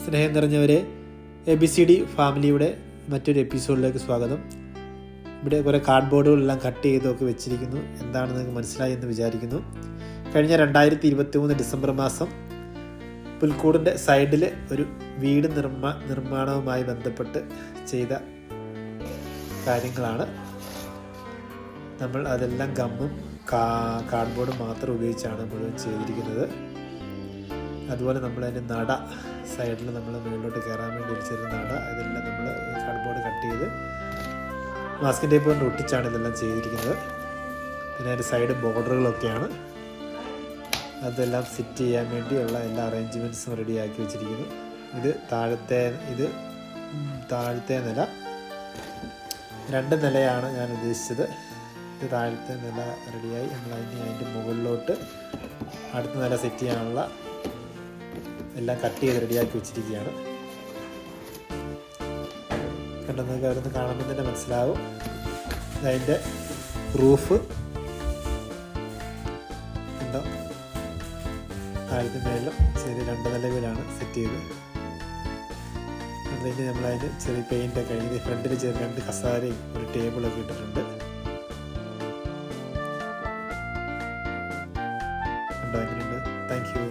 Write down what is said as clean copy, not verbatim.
സ്നേഹം നിറഞ്ഞവരെ, ABCD ഫാമിലിയുടെ മറ്റൊരു എപ്പിസോഡിലേക്ക് സ്വാഗതം. ഇവിടെ കുറേ കാർഡ്ബോർഡുകളെല്ലാം കട്ട് ചെയ്തൊക്കെ വെച്ചിരിക്കുന്നു. എന്താണെന്ന് നിങ്ങൾക്ക് മനസ്സിലായി എന്ന് വിചാരിക്കുന്നു. കഴിഞ്ഞ 2023 ഡിസംബർ മാസം പുൽക്കൂടിൻ്റെ സൈഡിൽ ഒരു വീട് നിർമ്മാണവുമായി ബന്ധപ്പെട്ട് ചെയ്ത കാര്യങ്ങളാണ്. നമ്മൾ അതെല്ലാം ഗമ്മും കാർഡ്ബോർഡും മാത്രം ഉപയോഗിച്ചാണ് മുഴുവൻ ചെയ്തിരിക്കുന്നത്. അതുപോലെ നമ്മൾ അതിൻ്റെ നട സൈഡിൽ നമ്മൾ മുകളിലോട്ട് കയറാൻ വേണ്ടി വെച്ചിരുന്ന നട, ഇതെല്ലാം നമ്മൾ കാർഡ്ബോർഡ് കട്ട് ചെയ്ത് മാസ്കിൻ ടേപ്പ് കൊണ്ട് ഒട്ടിച്ചാണ് ഇതെല്ലാം ചെയ്തിരിക്കുന്നത്. പിന്നെ അതിൻ്റെ സൈഡ് ബോർഡറുകളൊക്കെയാണ്. അതെല്ലാം സെറ്റ് ചെയ്യാൻ വേണ്ടിയുള്ള എല്ലാ അറേഞ്ച്മെൻറ്റ്സും റെഡിയാക്കി വെച്ചിരിക്കുന്നു. ഇത് താഴത്തെ നില, 2 നിലയാണ് ഞാൻ ഉദ്ദേശിച്ചത്. ഇത് താഴത്തെ നില റെഡിയായി. നമ്മൾ അതിൻ്റെ മുകളിലോട്ട് അടുത്ത നില സെറ്റ് ചെയ്യാനുള്ള എല്ലാം കട്ട് ചെയ്ത് റെഡിയാക്കി വെച്ചിരിക്കുകയാണ്. കണ്ടോ, നിങ്ങൾക്ക് അവിടെ നിന്ന് കാണുമ്പോൾ തന്നെ മനസ്സിലാവും. അതിൻ്റെ റൂഫ് ഉണ്ടോ, താഴത്തെ മേലും ചെറിയ 2 നിലവിലാണ് സെറ്റ് ചെയ്ത്. അതിന് നമ്മളതിന് ചെറിയ പെയിൻ്റൊക്കെ കഴിഞ്ഞത്. ഫ്രണ്ടിൽ ചെറിയ 2 കസാരയും ഒരു ടേബിളൊക്കെ ഇട്ടിട്ടുണ്ട്. ഉണ്ടോ, എങ്ങനെയുണ്ട്? Thank you.